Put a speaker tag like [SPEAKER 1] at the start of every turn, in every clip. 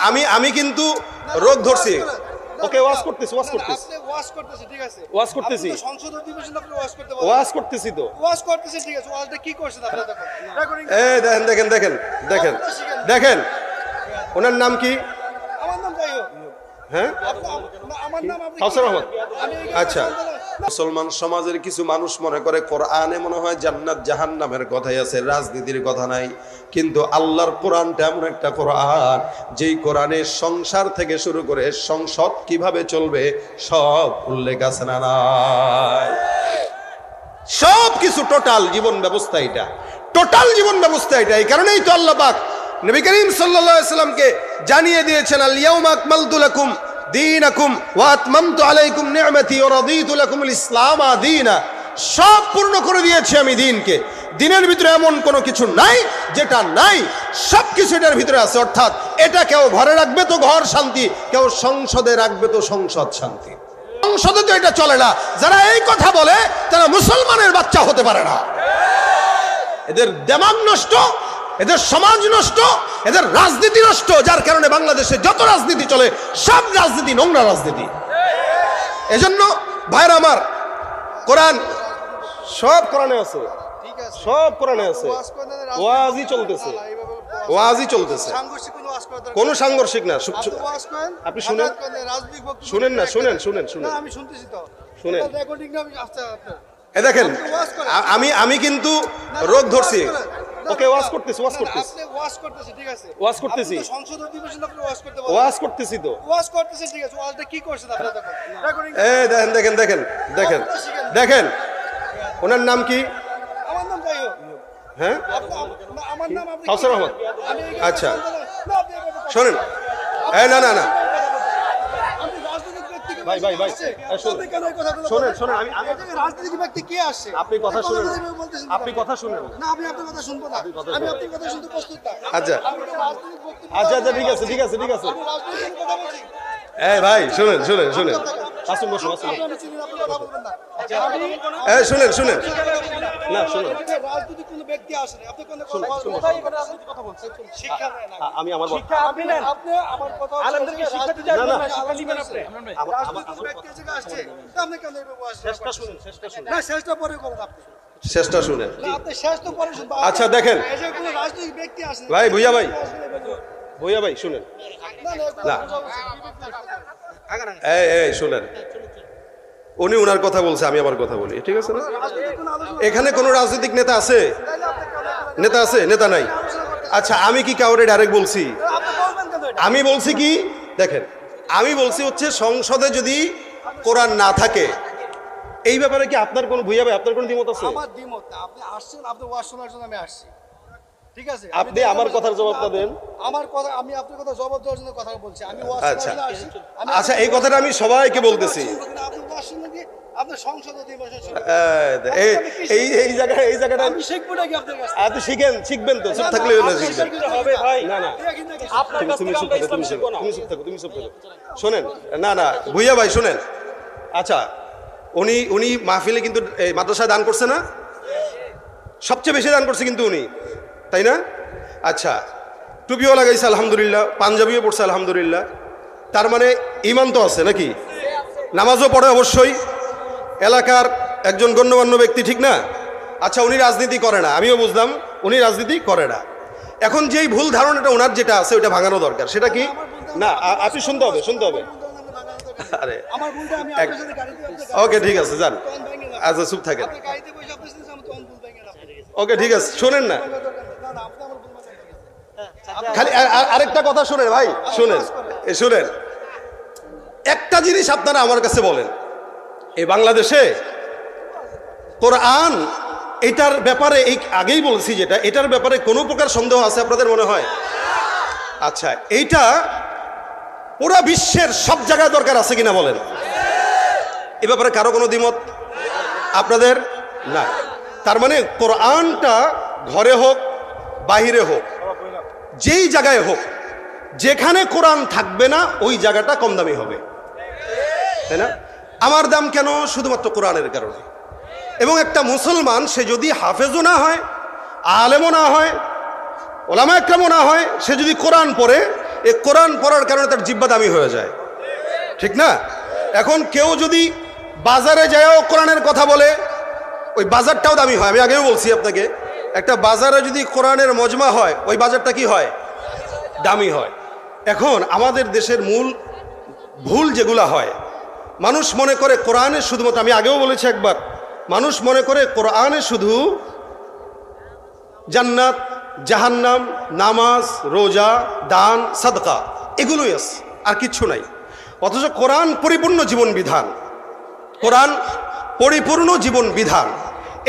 [SPEAKER 1] আমি আমি কিন্তু রোগ ধরছি। ওকে ওয়াজ করতেছি
[SPEAKER 2] ঠিক আছে,
[SPEAKER 1] ওয়াজ করতেছি,
[SPEAKER 2] সংসদ অধিবেশন আপনি ওয়াজ করতে বলেন।
[SPEAKER 1] ওয়াজ করতেছি তো,
[SPEAKER 2] ওয়াজ করতেছেন, ঠিক আছে, ওয়াজটা কি করছেন আপনারা? দেখুন রেকর্ডিং।
[SPEAKER 1] দেখেন দেখেন দেখেন দেখেন দেখেন ওনার নাম কি?
[SPEAKER 2] আমার নাম যাই হোক,
[SPEAKER 1] হ্যাঁ,
[SPEAKER 2] আমার নাম আপনি
[SPEAKER 1] হাসান আহমদ।
[SPEAKER 2] আমি
[SPEAKER 1] আচ্ছা, মুসলমান সমাজের কিছু মানুষ মনে করে কোরআনে মনে হয় জান্নাত জাহান্নামের কথাই আছে, রাজনীতির কথা নাই। কিন্তু আল্লাহর কোরআনটা এমন একটা কোরআন, যেই কোরআনের সংসার থেকে শুরু করে সংসদ কিভাবে চলবে সব উল্লেখ আছে না নাই? সব কিছু টোটাল জীবন ব্যবস্থা, এটা টোটাল জীবন ব্যবস্থা এটা। এই কারণেই তো আল্লাহ পাক নবী করিম সাল্লাল্লাহু আলাইহি সাল্লামকে জানিয়ে দিয়েছেন, আল ইয়াউমা আকমালতু লাকুম দীনাকুম ওয়া আতমামতু আলাইকুম নি'মাতি ওয়া রাদিতু লাকুমুল ইসলাম দীনা। সব পূর্ণ করে দিয়েছি আমি দিনকে। দিনের ভিতরে এমন কোনো কিছু নাই যেটা নাই, সব কিছু এটার ভিতরে আছে। অর্থাৎ এটা কেউ ঘরে রাখবে তো ঘর শান্তি, কেউ সংসদে রাখবে তো সংসদ শান্তি। সংসদে তো এটা চলে না। যারা এই কথা বলে তারা মুসলমানের বাচ্চা হতে পারে না। এদের দিমাগ নষ্ট, এদের সমাজ নষ্ট, এদের রাজনীতি নষ্ট, যার কারণে বাংলাদেশে যত রাজনীতি চলে সব রাজনীতি নোংরা রাজনীতি। এজন্য ভাইরা আমার, কোরআন সব কোরআনে আছে, সব কোরআনে আছে। ওয়াজই চলতেছে, ওয়াজই চলতেছে, কোনো সাংঘর্ষিক না। আপনি শুনেন, শুনেন না, শুনেন শুনেন শুনেন,
[SPEAKER 2] আমি শুনতেছি তো,
[SPEAKER 1] শুনেন।
[SPEAKER 2] রেকর্ডিং আমি আচ্ছা আপনার
[SPEAKER 1] এ দেখেন, আমি কিন্তু রোগ ধরছি। ওকে ওয়াজ করতেছি, ওয়াজ করতেছি,
[SPEAKER 2] আপনি ওয়াজ করতেছেন, ঠিক আছে,
[SPEAKER 1] ওয়াজ করতেছি,
[SPEAKER 2] সংসদ অধিবেশন আপনি ওয়াজ করতে বলেন।
[SPEAKER 1] ওয়াজ করতেছি তো,
[SPEAKER 2] ওয়াজ করতেছেন, ঠিক আছে, ওয়াজটা কি করছেন আপনারা? দেখুন রেকর্ডিং।
[SPEAKER 1] দেখেন দেখেন দেখেন দেখেন দেখেন ওনার নাম কি?
[SPEAKER 2] আমার নাম যাই হোক,
[SPEAKER 1] হ্যাঁ,
[SPEAKER 2] আমার নাম আপনি
[SPEAKER 1] হাসান আহমদ।
[SPEAKER 2] আমি
[SPEAKER 1] আচ্ছা,
[SPEAKER 2] না, আপনি এভাবে কথা
[SPEAKER 1] শোনেন, না না না,
[SPEAKER 2] আপনি রাজনৈতিক ব্যক্তি কে
[SPEAKER 1] ভাই, ভাই, ভাই, শুনুন।
[SPEAKER 2] আপনি কেন এই কথাগুলো
[SPEAKER 1] শোনেন,
[SPEAKER 2] বলেন?
[SPEAKER 1] শোনেন,
[SPEAKER 2] এই জায়গায় রাজনৈতিক ব্যক্তি কে আসছে?
[SPEAKER 1] আপনি কথা শুনেন,
[SPEAKER 2] বলতেছেন
[SPEAKER 1] আপনি কথা শুনেন।
[SPEAKER 2] না, আমি আপনার কথা শুনবো না, আমি আপনার কথা শুনতে প্রস্তুত না।
[SPEAKER 1] আচ্ছা
[SPEAKER 2] আমি তো রাজনৈতিক বক্তব্য
[SPEAKER 1] আচ্ছা আচ্ছা, ঠিক আছে ঠিক আছে ঠিক আছে।
[SPEAKER 2] আমি রাজনৈতিক কথা বলছি।
[SPEAKER 1] ভাই শুনেন শুনেন শুনেন, আসুন বসুন আসুন।
[SPEAKER 2] আপনি চিনেন, আপনি কথা বলবেন না।
[SPEAKER 1] শুনেন শুনেন, না শুনুন,
[SPEAKER 2] রাজনৈতিক কোনো ব্যক্তি আসে না, আপনি কোনো রাজনৈতিক কথা বলছেন, শিক্ষা দেন না।
[SPEAKER 1] আমি আমার
[SPEAKER 2] আপনি নেন, আপনি আমার কথা আলেমদেরকে শিক্ষা দিতে যান না, শিক্ষা দিবেন আপনি। রাজনৈতিক ব্যক্তি এসে আসছে, তা আপনি কেন এভাবে আসছেন?
[SPEAKER 1] শেষটা শুনেন, শেষটা শুনেন,
[SPEAKER 2] না, শেষটা পরে বলেন আপনি।
[SPEAKER 1] শেষটা শুনেন।
[SPEAKER 2] না, আপনি শেষ তো পরে শুনবো।
[SPEAKER 1] আচ্ছা, দেখেন।
[SPEAKER 2] এই যে কোনো রাজনৈতিক ব্যক্তি আসে না।
[SPEAKER 1] ভাই, ভুইয়া ভাই, ভুইয়া ভাই শুনেন,
[SPEAKER 2] না,
[SPEAKER 1] এই শুনেন, উনি ওনার কথা বলছে, আমি আমার কথা বলি, ঠিক আছে না?
[SPEAKER 2] রাজনৈতিক কোনো আলোচনা
[SPEAKER 1] এখানে কোনো রাজনৈতিক নেতা আছে?
[SPEAKER 2] তাইলে আপনি কেন বলেন?
[SPEAKER 1] নেতা আছে? নেতা নাই। আচ্ছা, আমি কি কাউরে ডাইরেক্ট বলছি?
[SPEAKER 2] আপনি বলবেন কেন এটা?
[SPEAKER 1] আমি বলছি কি, দেখেন, আমি বলছি হচ্ছে সংসদে যদি কোরআন না থাকে, এই ব্যাপারে কি আপনার কোনো, ভুইয়া ভাই আপনার কোনো দ্বিমত আছে?
[SPEAKER 2] আমার দ্বিমত না, আপনি আসছেন, আপনি ওয়াজ শোনার জন্য আমি আসছি, ঠিক আছে?
[SPEAKER 1] আপনি আমার কথার জবাবটা দেন।
[SPEAKER 2] আমার কথা, আমি আপনার কথা জবাব দেওয়ার জন্য কথা বলছি, আমি ওয়াজ
[SPEAKER 1] আচ্ছা
[SPEAKER 2] শোনার জন্য আসছি।
[SPEAKER 1] আচ্ছা, এই কথাটা আমি সবাইকে বলতেছি।
[SPEAKER 2] আপনি ওয়াজ শুনবেন কি? আপনার সংসদ অধিবেশন শুনবেন।
[SPEAKER 1] এই জায়গাটা
[SPEAKER 2] আমি শিখবো নাকি আপনার কাছে?
[SPEAKER 1] আপনি শিখবেন তো, চুপ থাকলে হলো, শিখবেন।
[SPEAKER 2] হবে ভাই,
[SPEAKER 1] না না,
[SPEAKER 2] আপনার কাছ
[SPEAKER 1] তুমি
[SPEAKER 2] থেকে
[SPEAKER 1] চুপ
[SPEAKER 2] আমরা
[SPEAKER 1] থাকো,
[SPEAKER 2] ইসলাম শিখবো না।
[SPEAKER 1] তুমি চুপ থাকো। শোনেন, না না, ভুইয়া ভাই শুনেন। আচ্ছা, উনি মাহফিলে কিন্তু এই মাদ্রাসায় দান করছে না? সবচেয়ে বেশি দান করছে কিন্তু উনি, তাই না? আচ্ছা, টুপিও লাগাইছে আলহামদুলিল্লাহ, পাঞ্জাবিও পড়ছে আলহামদুলিল্লাহ, তার মানে ইমান তো আছে নাকি? নামাজও পড়ে অবশ্যই, এলাকার একজন গণ্যমান্য ব্যক্তি, ঠিক না? আচ্ছা, উনি রাজনীতি করে না, আমিও বুঝলাম উনি রাজনীতি করে না। এখন যেই ভুল ধারণাটা ওনার যেটা আছে ওইটা ভাঙানো দরকার। সেটা কি? না, আপনি শুনতে হবে, শুনতে হবে। আরে
[SPEAKER 2] আমার ভুলটা আমি আপনার সাথে গাড়িতে
[SPEAKER 1] ওকে, ঠিক আছে, যান। আচ্ছা, চুপ থাকেন।
[SPEAKER 2] আপনি গাড়িতে বসে আপনার সাথে আমি তখন ভুল ভেঙে রাখবো।
[SPEAKER 1] ওকে, ঠিক আছে, শোনেন না,
[SPEAKER 2] না, না, আপনি আমার ভুল মানেন।
[SPEAKER 1] খালি আরেকটা কথা শুনেন ভাই, শুনেন, শুনেন। একটা জিনিস আপনারা আমার কাছে বলেন, এই বাংলাদেশে কোরআন, এটার ব্যাপারে এই আগেই বলছি যেটা, এটার ব্যাপারে কোনো প্রকার সন্দেহ আছে আপনাদের মনে হয়? আচ্ছা, এইটা পুরা বিশ্বের সব জায়গায় দরকার আছে কিনা বলেন? এ ব্যাপারে কারো কোনো দ্বিমত আপনাদের না? তার মানে কোরআনটা ঘরে হোক বাহিরে হোক, যেই জায়গায় হোক, যেখানে কোরআন থাকবে না ওই জায়গাটা কম দামি হবে, তাই না? আমার দাম কেন? শুধুমাত্র কোরআনের কারণে। এবং একটা মুসলমান, সে যদি হাফেজও না হয়, আলেমও না হয়, ওলামা একরামও না হয়, সে যদি কোরআন পড়ে, এই কোরআন পড়ার কারণে তার জিহ্বা দামি হয়ে যায়, ঠিক না? এখন কেউ যদি বাজারে যায়ও কোরআনের কথা বলে, ওই বাজারটাও দামি হয়। আমি আগেও বলছি আপনাকে, একটা বাজারে যদি কোরআনের মজমা হয়, ওই বাজারটা কি হয়? দামি হয়। এখন আমাদের দেশের মূল ভুল যেগুলা হয়, মানুষ মনে করে কোরআনে শুধুমাত্র, আমি আগেও বলেছি একবার, মানুষ মনে করে কোরআনে শুধু জান্নাত, জাহান্নাম, নামাজ, রোজা, দান, সাদকা এগুলোই আছে, আর কিচ্ছু নাই। অথচ কোরআন পরিপূর্ণ জীবন বিধান, কোরআন পরিপূর্ণ জীবন বিধান।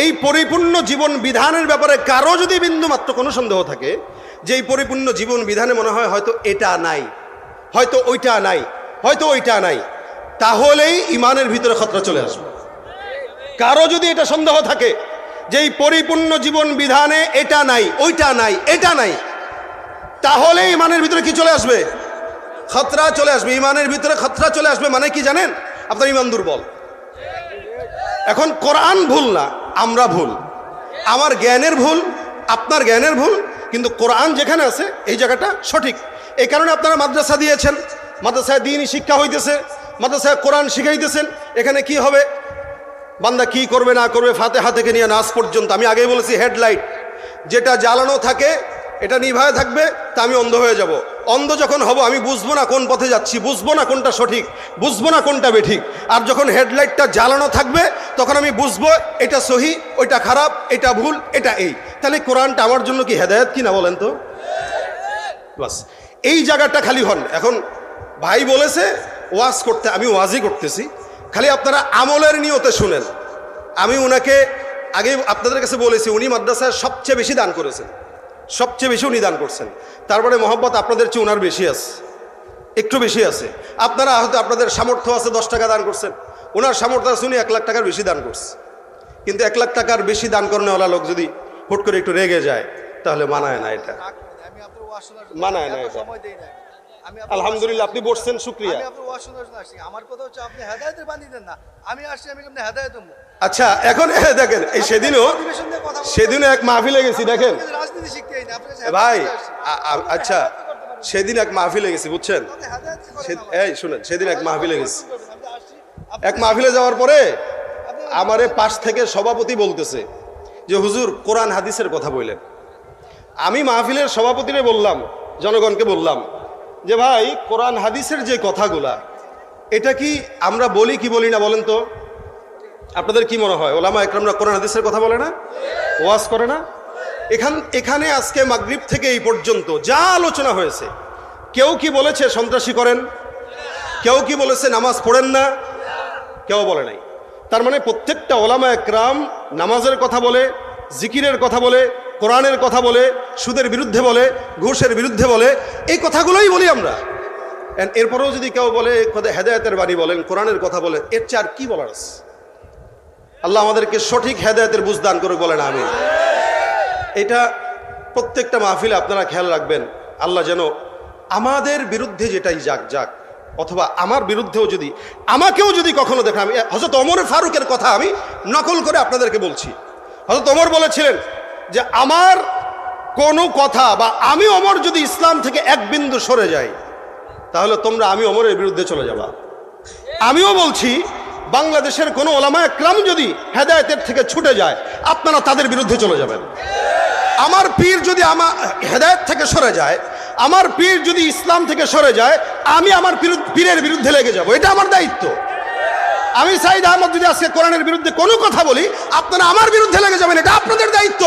[SPEAKER 1] এই পরিপূর্ণ জীবন বিধানের ব্যাপারে কারো যদি বিন্দুমাত্র কোনো সন্দেহ থাকে যে এই পরিপূর্ণ জীবন বিধানে মনে হয় হয়তো এটা নাই, হয়তো ওইটা নাই, হয়তো ওইটা নাই, তাহলেই ইমানের ভিতরে খতরা চলে আসবে। কারো যদি এটা সন্দেহ থাকে যে এই পরিপূর্ণ জীবন বিধানে এটা নাই, ওইটা নাই, এটা নাই, তাহলে ইমানের ভিতরে কি চলে আসবে? খতরা চলে আসবে। ইমানের ভিতরে খতরা চলে আসবে মানে কি জানেন? আপনার ইমান দুর্বল। এখন কোরআন ভুল না, আমরা ভুল, আমার জ্ঞানের ভুল, আপনার জ্ঞানের ভুল, কিন্তু কোরআন যেখানে আছে এই জায়গাটা সঠিক। এই কারণে আপনারা মাদ্রাসা দিয়েছেন, মাদ্রাসায় দ্বীনি শিক্ষা হইতেছে, মাদ্রাসায় কোরআন শিখাইতেছেন। এখানে কি হবে? বান্দা কি করবে না করবে, ফাতিহা থেকে নিয়ে নাস পর্যন্ত। আমি আগেই বলেছি, হেডলাইট যেটা জ্বালানো থাকে এটা নিভায় থাকবে, তা আমি অন্ধ হয়ে যাব। অন্ধ যখন হব আমি বুঝবো না কোন পথে যাচ্ছি, বুঝবো না কোনটা সঠিক, বুঝবো না কোনটা বেঠিক। আর যখন হেডলাইটটা জ্বালানো থাকবে তখন আমি বুঝবো এটা সহি, ওইটা খারাপ, এটা ভুল, এটা এই। তাহলে কোরআনটা আমার জন্য কি হেদায়েত কিনা বলেন তো? বাস এই জায়গাটা খালি হন। এখন ভাই বলেছে ওয়াজ করতে, আমি ওয়াজই করতেছি, খালি আপনারা আমলের নিয়তে শুনেন। আমি ওনাকে আগে আপনাদের কাছে বলেছি, উনি মাদ্রাসায় সবচেয়ে বেশি দান করেছেন, সবচেয়ে বেশি উনি দান করছেন। তারপরে মহব্বত আপনাদের চেয়ে ওনার বেশি আছে, একটু বেশি আছে। আপনারা হয়তো আপনাদের সামর্থ্য আছে 10 টাকা দান করছেন, ওনার সামর্থ্য আছে উনি 1 লাখ টাকার বেশি দান করছে। কিন্তু 1 লাখ টাকার বেশি দান করানোওয়ালা লোক যদি হুট করে একটু রেগে যায় তাহলে মানায় না, এটা মানায় না, এটা। আলহামদুলিল্লাহ আপনি বসছেন, শুকরিয়া। আচ্ছা এখন দেখেন, এই সেদিনও এক মাহফিলে গেছি, দেখেন ভাই, আচ্ছা সেদিন এক মাহফিলে গেছি, বুঝছেন? এই শুনেন, সেদিন এক মাহফিলে গেছি, এক মাহফিলে যাওয়ার পরে আমারে পাশ থেকে সভাপতি বলতেছে যে হুজুর কোরআন হাদিসের কথা বললেন। আমি মাহফিলের সভাপতিরে বললাম, জনগণকে বললাম যে ভাই কোরআন হাদিসের যে কথাগুলা, এটা কি আমরা বলি কি বলি না বলেন তো? আপনাদের কি মনে হয় ওলামা একরামরা কোরআন হাদিসের কথা বলে না, ওয়াজ করে না? এখানে আজকে মাগরিব থেকে এই পর্যন্ত যা আলোচনা হয়েছে, কেউ কি বলেছে সন্ত্রাসী করেন? কেউ কি বলেছে নামাজ পড়েন না? কেউ বলে নাই। তার মানে প্রত্যেকটা ওলামা একরাম নামাজের কথা বলে, জিকিরের কথা বলে, কোরআনের কথা বলে, সুদের বিরুদ্ধে বলে, ঘুষের বিরুদ্ধে বলে, এই কথাগুলোই বলি আমরা। এরপরেও যদি কেউ বলে হেদায়েতের বাণী বলেন, কোরআনের কথা বলে, এর চেয়ে আর কি বলার আছে? আল্লাহ আমাদেরকে সঠিক হেদায়েতের বুঝ দান করে বলেন আমিন। এটা প্রত্যেকটা মাহফিলে আপনারা খেয়াল রাখবেন, আল্লাহ যেন আমাদের বিরুদ্ধে যেটাই যাক, অথবা আমার বিরুদ্ধেও যদি, আমাকেও যদি কখনো দেখেন, আমি হযরত ওমর ফারুকের কথা আমি নকল করে আপনাদেরকে বলছি। হযরত ওমর বলেছিলেন যে আমার কোনো কথা বা আমি ওমর যদি ইসলাম থেকে এক বিন্দু সরে যাই, তাহলে তোমরা আমি ওমরের বিরুদ্ধে চলে যাবা। আমিও বলছি বাংলাদেশের কোনো ওলামা একরাম যদি হেদায়েতের থেকে ছুটে যায়, আপনারা তাদের বিরুদ্ধে চলে যাবেন। আমার পীর যদি আমার হেদায়েত থেকে সরে যায়, আমার পীর যদি ইসলাম থেকে সরে যায়, আমি আমার পীরের বিরুদ্ধে লেগে যাব, এটা আমার দায়িত্ব। আমি সাইদ আহমদ যদি আজকে কোরআনের বিরুদ্ধে কোনো কথা বলি, আপনারা আমার বিরুদ্ধে লেগে যাবেন, এটা আপনাদের দায়িত্ব।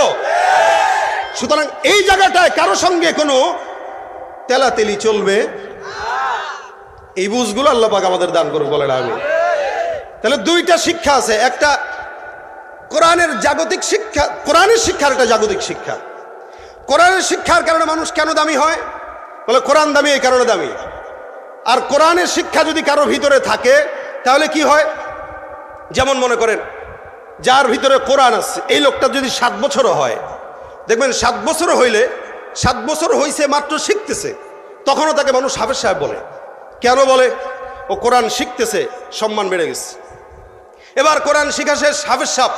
[SPEAKER 1] সুতরাং এই জায়গাটায় কারো সঙ্গে কোনো তেলাতেলি চলবে, এই বুঝগুলো আল্লাহ পাক আমাদের দান করুন বলেন আমিন। তাহলে দুইটা শিক্ষা আছে, একটা কোরআনের জাগতিক শিক্ষা, কোরআনের শিক্ষার একটা জাগতিক শিক্ষা। কোরআনের শিক্ষার কারণে মানুষ কেন দামি হয়? বলে কোরআন দামি, এই কারণে দামি। আর কোরআনের শিক্ষা যদি কারো ভিতরে থাকে তাহলে কি হয়? যেমন মনে করেন যার ভিতরে কোরআন আছে, এই লোকটা যদি 7 বছরও হয়, দেখবেন 7 বছর হইলে, 7 বছর হইছে মাত্র শিখতেছে, তখনও তাকে মানুষ হাফেজ সাহেব বলে। কেন বলে? ও কোরআন শিখতেছে, সম্মান বেড়ে গেছে। এবার কোরআন শিখা শেষ, হাফেজ সাহেব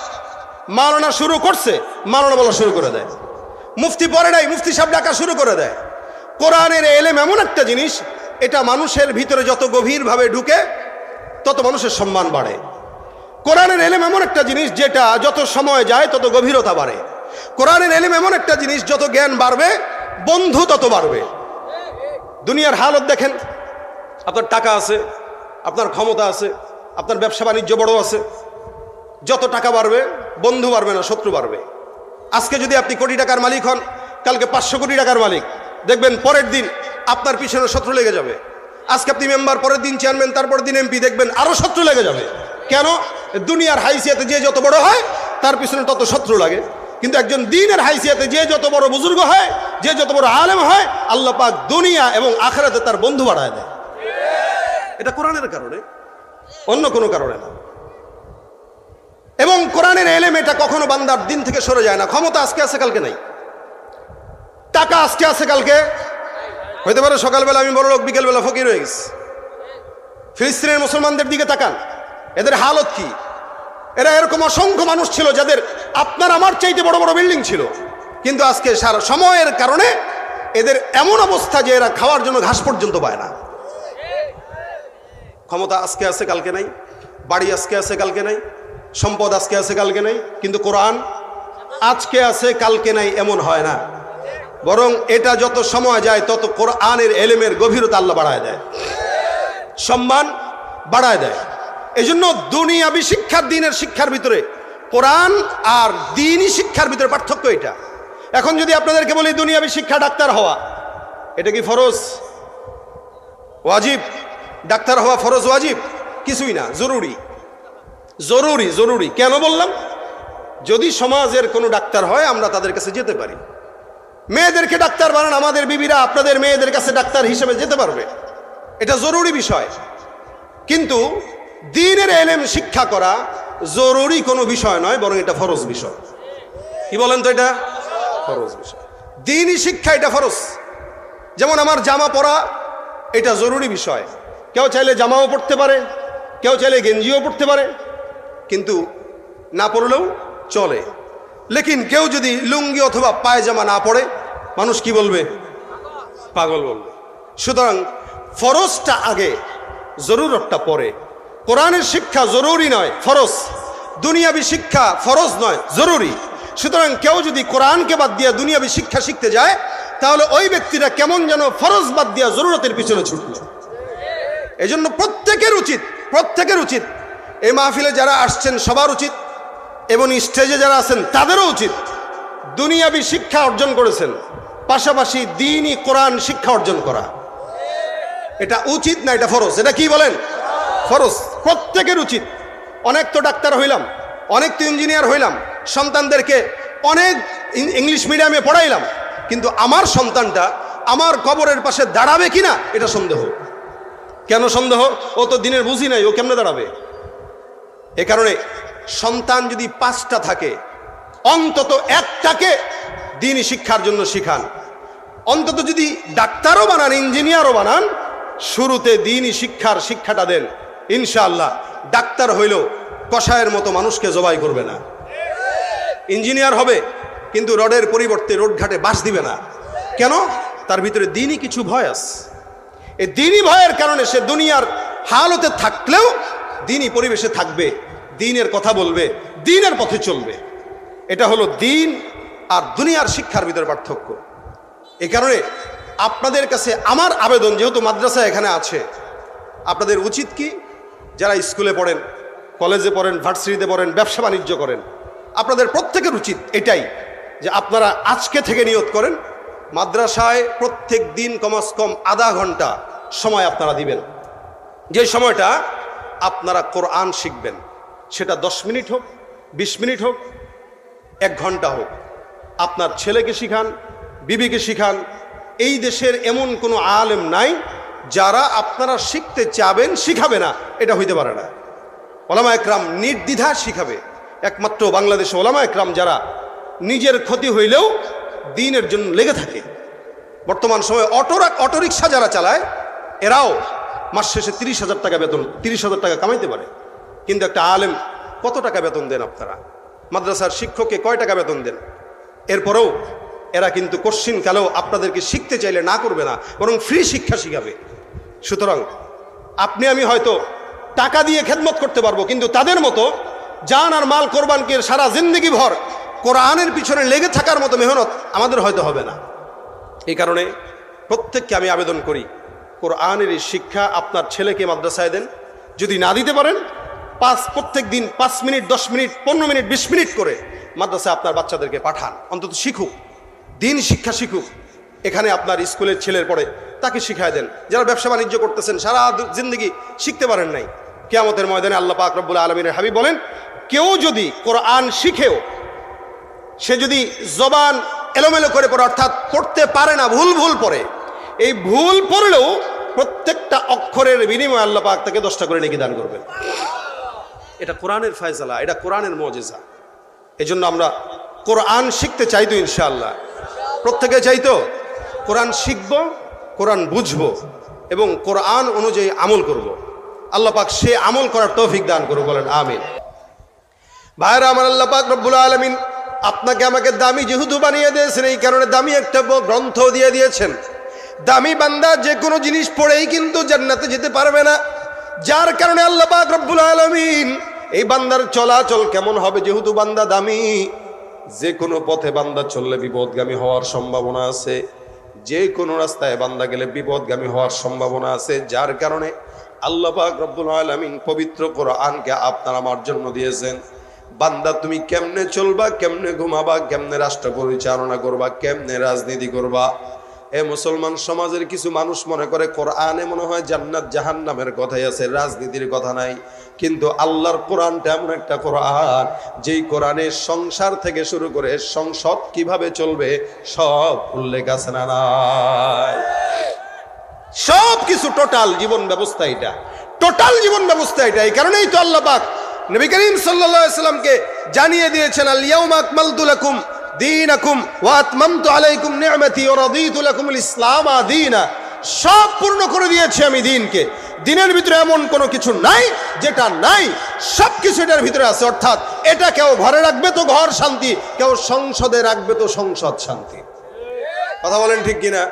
[SPEAKER 1] মাওলানা শুরু করছে, মাওলানা বলা শুরু করে দেয়। মুফতি পড়ে নাই, মুফতি সাহেব ডাকা শুরু করে দেয়। কোরআনের এলেম এমন একটা জিনিস, এটা মানুষের ভিতরে যত গভীরভাবে ঢুকে তত মানুষের সম্মান বাড়ে। কোরআনের এলেম এমন একটা জিনিস যেটা যত সময় যায় তত গভীরতা বাড়ে। কোরআনের এলেম এমন একটা জিনিস, যত জ্ঞান বাড়বে বন্ধু তত বাড়বে। দুনিয়ার হালত দেখেন, আপনার টাকা আছে, আপনার ক্ষমতা আছে, আপনার ব্যবসা বাণিজ্য বড় আছে, যত টাকা বাড়বে বন্ধু বাড়বে না, শত্রু বাড়বে। আজকে যদি আপনি কোটি টাকার মালিক হন, কালকে 500 কোটি টাকার মালিক, দেখবেন পরের দিন আপনার পিছনে শত্রু লেগে যাবে। আজকে আপনি মেম্বার, পরের দিন চেয়ারম্যান, তারপর দিন এমপি, দেখবেন আরো শত্রু লেগে যাবে। কেন? দুনিয়ার হাইসিয়াতে যে যত বড় হয় তার পিছনে তত শত্রু লাগে। কিন্তু একজন দ্বীনের হাইসিয়াতে যে যত বড় বুজুর্গ হয়, যে যত বড় আলেম হয়, আল্লাহ পাক দুনিয়া এবং আখিরাতে তার বন্ধু বাড়ায় দেয়। এটা কোরআনের কারণে, অন্য কোনো কারণে না। এবং কোরআনের এলেম এটা কখনো বান্দার দিন থেকে সরে যায় না। ক্ষমতা আজকে আছে কালকে নাই, টাকা আজকে আছে কালকে হইতে পারে সকালবেলা আমি বড় লোক, বিকেলবেলা ফকির হয়ে গেছি। ফিলিস্তিনের মুসলমানদের দিকে তাকান, এদের হালত কি? এরা এরকম অসংখ্য মানুষ ছিল যাদের আপনার আমার চাইতে বড় বড় বিল্ডিং ছিল, কিন্তু আজকে সারা সময়ের কারণে এদের এমন অবস্থা যে এরা খাওয়ার জন্য ঘাস পর্যন্ত পায় না। ক্ষমতা আজকে আছে কালকে নাই, বাড়ি আজকে আছে কালকে নাই, সম্পদ আজকে আছে কালকে নাই, কিন্তু কোরআন আজকে আছে কালকে নাই এমন হয় না। বরং এটা যত সময় যায় তত কোরআনের এলেমের গভীরতা আল্লাহ বাড়ায় দেয়, সম্মান বাড়ায় দেয়। এই জন্য দুনিয়াবি শিক্ষার, দিনের শিক্ষার ভিতরে কোরআন আর দ্বীনি শিক্ষার ভিতরে পার্থক্য এটা। এখন যদি আপনাদেরকে বলি দুনিয়াবি শিক্ষা ডাক্তার হওয়া, এটা কি ফরজ ওয়াজিব? ডাক্তার হওয়া ফরজ ওয়াজিব? কিছুই না, জরুরি। জরুরি জরুরি কেন বললাম? যদি সমাজের কোনো ডাক্তার হয় আমরা তাদের কাছে যেতে পারি। মেয়েদেরকে ডাক্তার বানান, আমাদের বিবিরা আপনাদের মেয়েদের কাছে ডাক্তার হিসেবে যেতে পারবে, এটা জরুরি বিষয়। কিন্তু দ্বীনের এলেম শিক্ষা করা জরুরি কোনো বিষয় নয়, বরং এটা ফরজ বিষয়। কি বলেন তো? এটা ফরজ বিষয়। দ্বীনি শিক্ষা এটা ফরজ। যেমন আমার জামা পরা এটা জরুরি বিষয়, কেউ চাইলে জামাও পড়তে পারে, কেউ চাইলে গেঞ্জিও পড়তে পারে, কিন্তু না পড়লেও চলে। লেকিন কেউ যদি লুঙ্গি অথবা পায়জামা না পড়ে, মানুষ কি বলবে? পাগল বলবে। সুতরাং ফরজটা আগে, জরুরতটা পরে। কোরআনের শিক্ষা জরুরি নয়, ফরজ। দুনিয়াবি শিক্ষা ফরজ নয়, জরুরি। সুতরাং কেউ যদি কোরআনকে বাদ দিয়ে দুনিয়াবি শিক্ষা শিখতে যায়, তাহলে ওই ব্যক্তিটা কেমন যেন ফরজ বাদ দিয়া জরুরতের পিছনে ছুটলো। এই জন্য প্রত্যেকের উচিত, এই মাহফিলে যারা আসছেন সবার উচিত, এবং স্টেজে যারা আছেন তাদেরও উচিত, দুনিয়াবি শিক্ষা অর্জন করেছেন পাশাপাশি দ্বীনি কোরআন শিক্ষা অর্জন করা। এটা উচিত না, এটা ফরজ। এটা কি বলেন? ফরজ। প্রত্যেকের উচিত। অনেক তো ডাক্তার হইলাম, অনেক তো ইঞ্জিনিয়ার হইলাম, সন্তানদেরকে অনেক ইংলিশ মিডিয়ামে পড়াইলাম, কিন্তু আমার সন্তানটা আমার কবরের পাশে দাঁড়াবে কিনা এটা সন্দেহ। কেন সন্দেহ? ও তো দিনের বুঝি নাই, ও কেমনে দাঁড়াবে? এ কারণে সন্তান যদি 5টা থাকে, অন্তত একটাকে দ্বীনি শিক্ষার জন্য শিখান। অন্তত যদি ডাক্তারও বানান, ইঞ্জিনিয়ারও বানান, শুরুতে দ্বীনি শিক্ষাটা দেন। ইনশাআল্লাহ ডাক্তার হইলেও কসায়ের মতো মানুষকে জবাই করবে না। ইঞ্জিনিয়ার হবে কিন্তু রডের পরিবর্তে রোডঘাটে বাঁশ দিবে না। কেন? তার ভিতরে দ্বীনি কিছু ভয় আছে। এই দ্বীনি ভয়ের কারণে সে দুনিয়ার হালতে থাকলেও দ্বীনি পরিবেশে থাকবে, দ্বীনের কথা বলবে, দ্বীনের পথে চলবে। এটা হলো দ্বীন আর দুনিয়ার শিক্ষার ভিতরে পার্থক্য। এই কারণে আপনাদের কাছে আমার আবেদন, যেহেতু মাদ্রাসা এখানে আছে, আপনাদের উচিত কি, যারা স্কুলে পড়েন, কলেজে পড়েন, ভার্সিটিতে পড়েন, ব্যবসা বাণিজ্য করেন, আপনাদের প্রত্যেকের উচিত এটাই যে আপনারা আজকে থেকে নিয়ত করেন, মাদ্রাসায় প্রত্যেক দিন কমস কম আধা ঘন্টা সময় আপনারা দিবেন। যে সময়টা আপনারা কোরআন শিখবেন, সেটা 10 মিনিট হোক, 20 মিনিট হোক, 1 ঘন্টা হোক। আপনার ছেলেকে শিখান, বিবিকে শিখান। এই দেশের এমন কোনো আলেম নাই যারা আপনারা শিখতে চাবেন শিখাবে না, এটা হইতে পারে না। ওলামা একরাম নির্দ্বিধা শিখাবে। একমাত্র বাংলাদেশে ওলামা একরাম যারা নিজের ক্ষতি হইলেও দ্বীনের জন্য লেগে থাকে। বর্তমান সময়ে অটোরিকশা যারা চালায়, এরাও মাস শেষে 30,000 টাকা বেতন, 30,000 টাকা কামাইতে পারে। কিন্তু একটা আলেম কত টাকা বেতন দেন আপনারা? মাদ্রাসার শিক্ষককে কয় টাকা বেতন দেন? এরপরেও এরা কিন্তু কোশ্চিন কালেও আপনাদেরকে শিখতে চাইলে না করবে না, বরং ফ্রি শিক্ষা শিখাবে। সুতরাং আপনি আমি হয়তো টাকা দিয়ে খেদমত করতে পারবো, কিন্তু তাদের মতো জান আর মাল কোরবানকে সারা জিন্দগি ভর কোরআনের পিছনে লেগে থাকার মতো মেহনত আমাদের হয়তো হবে না। এই কারণে প্রত্যেককে আমি আবেদন করি, কোরআনের এই শিক্ষা আপনার ছেলেকে মাদ্রাসায় দেন। যদি না দিতে পারেন, প্রত্যেক দিন 5 মিনিট, 10 মিনিট, 15 মিনিট, 20 মিনিট করে মাদ্রাসায় আপনার বাচ্চাদেরকে পাঠান, অন্তত শিখুক, দিন শিক্ষা শিখুক। এখানে আপনার স্কুলের ছেলের পড়ে, তাকে শিখায় দেন। যারা ব্যবসা বাণিজ্য করতেছেন, সারা জিন্দগি শিখতে পারেন নাই, কিয়ামতের ময়দানে আল্লাহ পাক রব্বুল আলামিনের হাবিব বলেন, কেউ যদি কোরআন শিখেও সে যদি জবান এলোমেলো করে পড়ে, অর্থাৎ পড়তে পারে না, ভুল ভুল পড়ে, এই ভুল পড়লেও প্রত্যেকটা অক্ষরের বিনিময়ে আল্লাহ পাক তাকে 10টা করে নেকি দান করবেন। এটা কোরআনের ফয়সালা, এটা কোরআনের মুজিজা। এজন্য আমরা কোরআন শিখতে চাই তো, ইনশাআল্লাহ প্রত্যেকে চাইতো কোরআন শিখব, কোরআন বুঝবো এবং কোরআন অনুযায়ী আমল করব। আল্লাহ পাক সে আমল করার তৌফিক দান করুন, বলেন আমিন। ভাইরা আমার, আল্লাহ পাক রব্বুল আলামিন আপনাকে আমাকে দামি যেহেতু বানিয়ে দিয়েছেন, এই কারণে দামি একটা গ্রন্থ দিয়ে দিয়েছেন। দামি বান্দা যে কোনো জিনিস পড়েই কিন্তু জান্নাতে যেতে পারবে না, যার কারণে আল্লাহ পাক রব্বুল আলামিন এই বান্দার চলাচল কেমন হবে, যেহেতু বান্দা দামি, যে কোনো পথে বান্দা চললে বিপদগামী হওয়ার সম্ভাবনা আছে, যে কোনো রাস্তায় বান্দা গেলে বিপদগামী হওয়ার সম্ভাবনা আছে, যার কারণে আল্লাহ পাক রব্বুল আলামিন পবিত্র কোরআনকে আপনার আমার জন্য দিয়েছেন। বান্দা তুমি কেমনে চলবা, কেমনে ঘুমাবা, কেমনে রাষ্ট্র পরিচালনা করবা, কেমনে রাজনীতি করবা। এ মুসলমান সমাজের কিছু মানুষ মনে করে কোরআনে মনে হয় জান্নাত জাহান্নামের কথাই আছে, রাজনীতির কথা নাই। কিন্তু আল্লাহর কোরআনটা এমন একটা কোরআন, যেই কোরআনে সংসার থেকে শুরু করে সংসদ কিভাবে চলবে সব উল্লেখ আছে না নাই? সব কিছু টোটাল জীবন ব্যবস্থা, এটা টোটাল জীবন ব্যবস্থা এটা। এই কারণেই তো আল্লাহ পাক নবী করিম সাল্লাল্লাহু আলাইহি সাল্লামকে জানিয়ে দিয়েছেন, আল ইয়াউমা আকমালতু লাকুম দীনাকুম ওয়া আতমামতু আলাইকুম নি'মাতি ওয়া রাদিতু লাকুমুল ইসলাম দীনা। সব পূর্ণ করে দিয়েছি আমি দিনকে। দিনের ভিতরে এমন কোনো কিছু নাই যেটা নাই, সব কিছু এটার ভিতরে আছে। অর্থাৎ এটা কেউ ঘরে রাখবে তো ঘর শান্তি, কেউ সংসদে রাখবে তো সংসদ শান্তি। কথা বলেন ঠিক কিনা?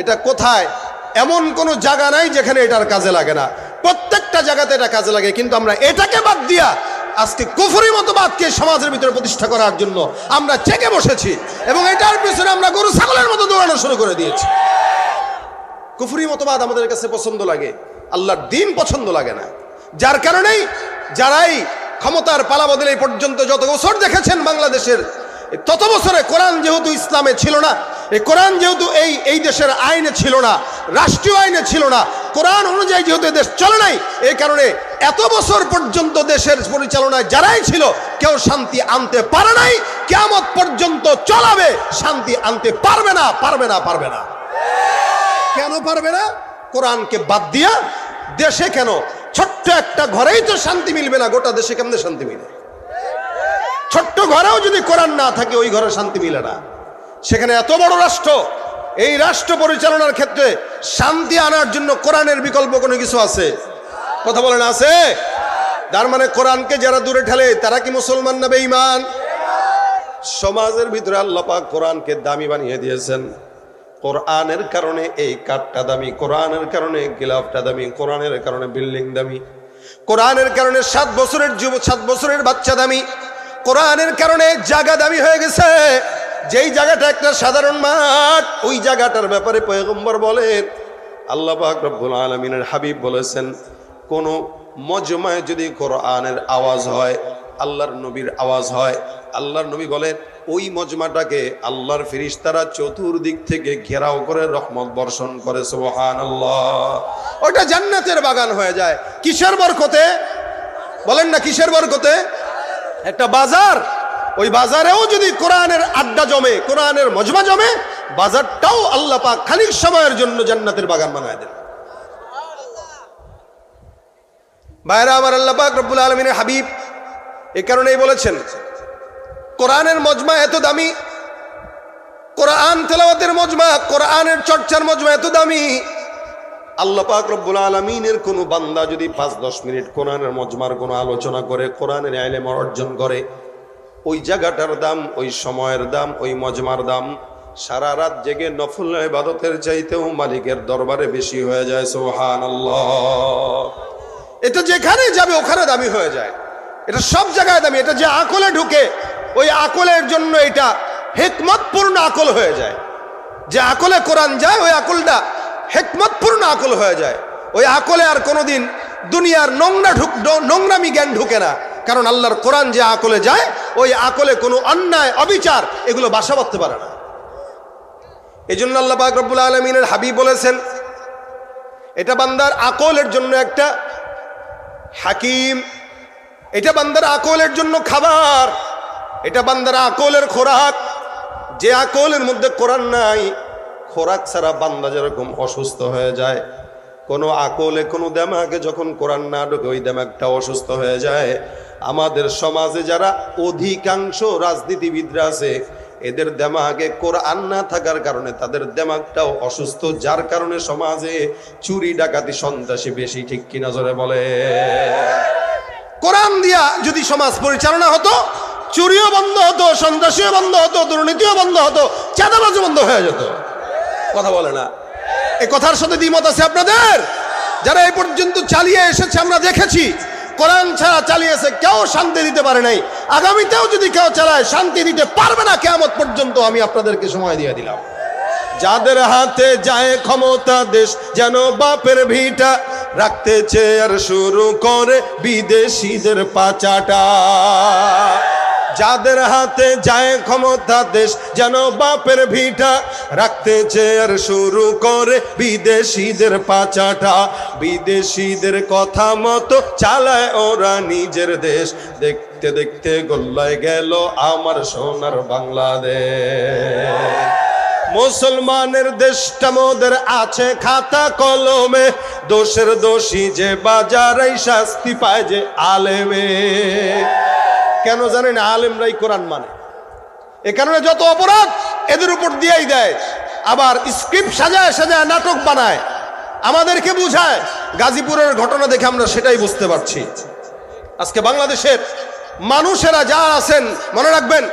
[SPEAKER 1] এটা কোথায়? এমন কোনো জায়গা নাই যেখানে এটার কাজে লাগে না, প্রত্যেকটা জায়গাতে এটা কাজে লাগে। কিন্তু আমরা এটাকে বাদ দিয়া আজকে কুফরি মতবাদকে সমাজের ভিতরে প্রতিষ্ঠা করার জন্য আমরা চেকে বসেছি এবং এটার পিছনে আমরা গরু ছাগলের মতো দৌড়ানো শুরু করে দিয়েছি। কুফরি মতবাদ আমাদের কাছে পছন্দ লাগে, আল্লাহর দিন পছন্দ লাগে না। যার কারণেই যারাই ক্ষমতার পালা বদলে পর্যন্ত যত বছর দেখেছেন বাংলাদেশের, তত বছরে কোরআন যেহেতু ইসলামে ছিল না, এই কোরআন যেহেতু এই দেশের আইনে ছিল না, রাষ্ট্রীয় আইনে ছিল না, কোরআন অনুযায়ী যেহেতু দেশ চলে নাই, এই কারণে এত বছর পর্যন্ত দেশের পরিচালনায় যারাই ছিল কেউ শান্তি আনতে পারে নাই। কিয়ামত পর্যন্ত চলাবে, শান্তি আনতে পারবে না, পারবে না, পারবে না। কেন পারবে না? কোরআনকে বাদ দিয়া দেশে কেন ছোট্ট একটা ঘরেই তো শান্তি মিলবে না, গোটা দেশে কেমনে শান্তি মিলে? ছোট্ট ঘরেও যদি কোরআন না থাকে ওই ঘরে শান্তি মিলে না। সেখানে এত বড় রাষ্ট্র, এই রাষ্ট্র পরিচালনার ক্ষেত্রে শান্তি আনার জন্য কোরআনের বিকল্প কোনো কিছু আছে? কথা বলেন, আছে? তার মানে কোরআনকে যারা দূরে ঠেলে তারা কি মুসলমান না বেঈমান? সমাজের ভিতরে আল্লাহ পাক কোরআনকে দামি বানিয়ে দিয়েছেন। কোরআনের কারণে এই কাঠটা দামি, কোরআনের কারণে গিলাফটা দামি, কোরআনের কারণে বিল্ডিং দামি, কোরআনের কারণে 7 বছরের বাচ্চা দামি, কোরআনের কারণে জায়গা দামি হয়ে গেছে। যেই জায়গাটা একটা সাধারণ মাঠ, ওই জায়গাটার ব্যাপারে পয়গম্বর বলেন, আল্লাহ পাক রব্বুল আলামিনের হাবিব বলেছেন, কোন মজমায় যদি কোরআনের আওয়াজ হয়, আল্লাহর নবীর আওয়াজ হয়, আল্লাহর নবী বলেন ওই মজমাটাকে আল্লাহর ফেরেশতারা চতুর্দিক থেকে ঘেরাও করে রহমত বর্ষণ করে। সুবহানাল্লাহ। ওটা জান্নাতের বাগান হয়ে যায়। কিসের বরকতে? বলেন না, কিসের বরকতে? একটা বাজার, ওই বাজারেও যদি কোরআনের আড্ডা জমে, কোরআনের মজমা জমে, বাজারটাও আল্লাহ পাক খানিক সময়ের জন্য জান্নাতের বাগান বানায় দেন। ভাইরা আমার, আল্লাহ পাক রব্বুল আলামিনের হাবিব এই কারণেই বলেছেন কোরআনের মজমা এত দামি, কোরআন তেলাওয়াতের মজমা, কোরআনের চর্চার মজমা এত দামি। আল্লাহ পাক রব্বুল আলামিনের কোনো বান্দা যদি 5-10 মিনিট কোরআনের মজমার কোনো আলোচনা করে, কোরআনের ইলম অর্জন করে, ওই জায়গাটার দাম, ওই সময়ের দাম, ওই মজমার দাম সারা রাত জেগে নফল ইবাদতের চাইতেও মালিকের দরবারে বেশি হয়ে যায়। সুবহানাল্লাহ। এটা যেখানে যাবে ওখানে দামি হয়ে যায়, এটা সব জায়গায় দামি। এটা যে আকলে ঢুকে ওই আকলের জন্য এটা হিকমতপূর্ণ আকল হয়ে যায়। যে আকলে কোরআন যায় ওই আকলটা হিকমতপূর্ণ আকল হয়ে যায়। ওই আকলে আর কোনোদিন দুনিয়ার নোংরামি জ্ঞান ঢুকে না, কারণ আল্লাহর কোরআন যে আকলে যায় ওই আকলে কোনো অন্যায় অবিচার এগুলো বাসা বাঁধতে পারে না। এই জন্য আল্লাহ পাক রব্বুল আলামিনের হাবিব বলেছেন এটা বান্দার আকলের জন্য একটা হাকিম, এটা বান্দার আকলের জন্য খাবার, এটা বান্দার আকলের খোরাক। যে আকলের মধ্যে কোরআন নাই, খোরাক ছাড়া বান্দা যেরকম অসুস্থ হয়ে যায়, কোনো আকলে কোনো দেমাগে যখন কোরআন না ঢোকে ওই দেমাগটা অসুস্থ হয়ে যায়। আমাদের সমাজে যারা অধিকাংশ রাজনীতিবিদরা আছে এদের দেমাগে কোরআন না থাকার কারণে তাদের দেমাগটাও অসুস্থ, যার কারণে সমাজে চুরি ডাকাতি সন্ত্রাসী বেশি। ঠিক কিনা জোরে বলে? কোরআন দিয়া যদি সমাজ পরিচালনা হতো, চুরিও বন্ধ হতো, সন্ত্রাসীও বন্ধ হতো, দুর্নীতিও বন্ধ হতো, চাঁদাবাজও বন্ধ হয়ে যেত। কথা বলে না? এই কথার সাথে দ্বিমত আছে আপনাদের? যারা এই পর্যন্ত চালিয়ে এসেছে আমরা দেখেছি, কোরআন ছাড়া চালিয়েছে, কেউ শান্তি দিতে পারে নাই। আগামীতেও যদি কেউ চালায় শান্তি দিতে পারবে না কিয়ামত পর্যন্ত। আমি আপনাদেরকে সময় দিয়ে দিলাম। যাদের হাতে যায় ক্ষমতা দেশ যেন বাপের ভিটা, রাখতে চেয়ার শুরু করে বিদেশিদের পাচাটা। যাদের হাতে যায় ক্ষমতা দেশ যেন বাপের ভিটা, রাখতে চেয়ার শুরু করে বিদেশিদের পাচাটা। বিদেশিদের কথা মতো চালায় ওরা নিজের দেশ, দেখতে দেখতে গোল্লায় গেল আমার সোনার বাংলাদেশ। মুসলমানের দেশটা মোদের আছে খাতা কলমে, দোষের দোষী যে বাজারে শাস্তি পায় যে আলেমে। কেন জানেন? আলেমরাই কোরআন মানে। এ কারণে যত অপরাধ এদের উপর দিয়েই দেয়, আবার স্ক্রিপ্ট সাজায় সাজায় নাটক বানায়, আমাদেরকে বুঝায়। গাজীপুরের ঘটনা দেখে আমরা সেটাই বুঝতে পারছি। আজকে বাংলাদেশের মানুষেরা যা আছেন মনে রাখবেন,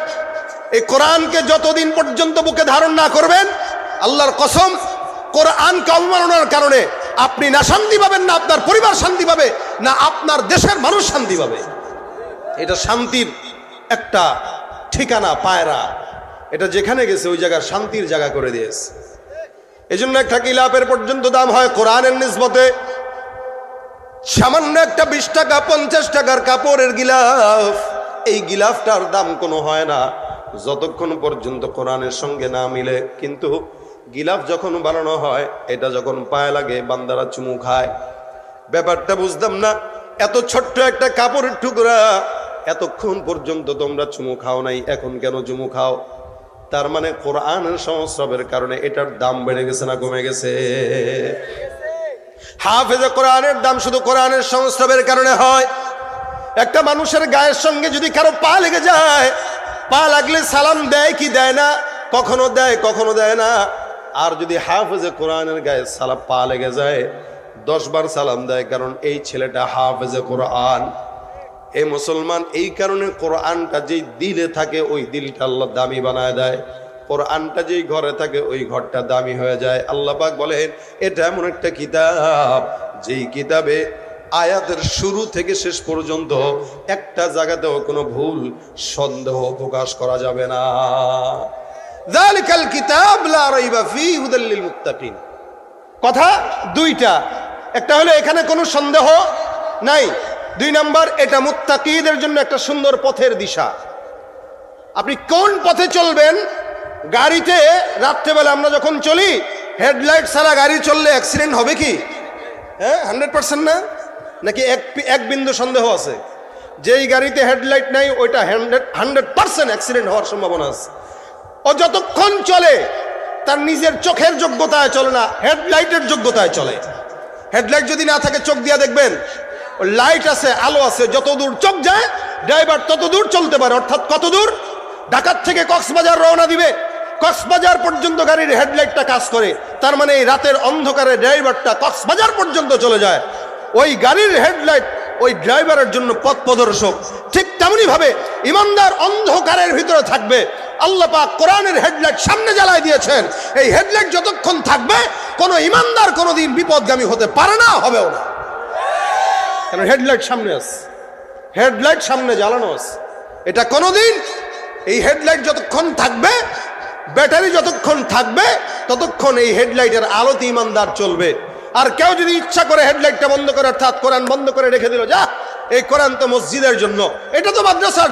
[SPEAKER 1] এই কোরআনকে যতদিন পর্যন্ত বুকে ধারণ না করবেন, আল্লাহর কসম কোরআনকে অবমাননার কারণে আপনি না শান্তি পাবেন, না আপনার পরিবার শান্তি পাবে, না আপনার দেশের মানুষ শান্তি পাবে। এটা শান্তির একটা ঠিকানা পায়রা, এটা যেখানে গেছে ওই জায়গা শান্তির জায়গা করে দিয়েছে। এই জন্য একটা গিলাফের পর্যন্ত দাম হয় কোরআনের নিসবতে। সামান্য একটা 20 টাকা 50 টাকার কাপড়ের গিলাফ, এই গিলাফটার দাম কোনো হয় না যতক্ষণ পর্যন্ত কোরআনের সঙ্গে না মিলে। কিন্তু গিলাফ যখন বানানো হয়, এটা যখন পায়ে লাগে বান্দারা চুমু খায়। ব্যাপারটা বুঝতাম না, এত ছোট্ট একটা কাপড়ের টুকরা, এতক্ষণ পর্যন্ত তোমরা চুমু খাও নাই, এখন কেন চুমু খাও? তার মানে কোরআনের সংস্রবের কারণে এটার দাম বেড়ে গেছে না কমে গেছে? হাফেজে কোরআনের দাম শুধু কোরআনের সংস্রবের কারণে হয়। একটা মানুষের গায়ের সঙ্গে যদি কারো পা লেগে যায়, পা লাগলে সালাম দেয় কি দেয় না? কখনো দেয়, কখনো দেয় না। আর যদি হাফেজে কোরআনের গায়ে পা লেগে যায় 10 বার সালাম দেয়, কারণ এই ছেলেটা হাফেজে কোরআন। এই মুসলমান এই কারণে কোরআনটা যেই দিলে থাকে ওই দিলটা আল্লাহ দামি বানায় দেয়, কোরআনটা যেই ঘরে থাকে ওই ঘরটা দামি হয়ে যায়। আল্লাহ পাক বলেন এটা এমন একটা কিতাব যেই কিতাবে আয়াতের শুরু থেকে শেষ পর্যন্ত একটা জায়গাতেও কোনো ভুল সন্দেহ প্রকাশ করা যাবে না। যালিকাল কিতাব লা রাইবা ফীহি হুদাল লিল মুত্তাকিন। কথা দুইটা, একটা হলো এখানে কোনো সন্দেহ নাই, 2 নাম্বার এটা মুত্তাকিদের জন্য একটা সুন্দর পথের দিশা। আপনি কোন পথে চলবেন? গাড়িতে রাত্রেবেলা আমরা যখন চলি, হেডলাইট ছাড়া গাড়ি চললে অ্যাক্সিডেন্ট হবে কি? হ্যাঁ, 100% না? নাকি এক বিন্দু সন্দেহ আছে? যেই গাড়িতে হেডলাইট নাই ওইটা 100% অ্যাক্সিডেন্ট হওয়ার সম্ভাবনা আছে। ও যতক্ষণ চলে তার নিজের চোখের যোগ্যতায় চলে না, হেডলাইটের যোগ্যতায় চলে। হেডলাইট যদি না থাকে চোখ দিয়া দেখবেন লাইট আছে, আলো আছে, যত দূর চোখ যায় ড্রাইভার তত দূর চলতে পারে। অর্থাৎ কত দূর? ঢাকার থেকে কক্সবাজার রওনা দিবে, কক্সবাজার পর্যন্ত গাড়ির হেডলাইটটা কাজ করে, তার মানে এই রাতের অন্ধকারে ড্রাইভারটা কক্সবাজার পর্যন্ত চলে যায়। ওই গাড়ির হেডলাইট ওই ড্রাইভারের জন্য পথ প্রদর্শক। ঠিক তেমনি ভাবে ইমানদার অন্ধকারের ভিতরে থাকবে। আল্লাহ পাক কোরআনের হেডলাইট সামনে জ্বালায় দিয়েছেন। এই হেডলাইট যতক্ষণ থাকবে কোনো ইমানদার কোনোদিন বিপদগামী হতে পারে না, হবেও না। কেন? হেডলাইট সামনে আছে, হেডলাইট সামনে জ্বালানো আছে। এটা কোনোদিন, এই হেডলাইট যতক্ষণ থাকবে, ব্যাটারি যতক্ষণ থাকবে, ততক্ষণ এই হেডলাইটের আলোতে ইমানদার চলবে। আর কেউ যদি ইচ্ছা করে হেডলাইটটা বন্ধ করে, অর্থাৎ কোরআন বন্ধ করে রেখে দিল, যা এই কোরআন তো মসজিদের জন্য, এটা তো মাদ্রাসার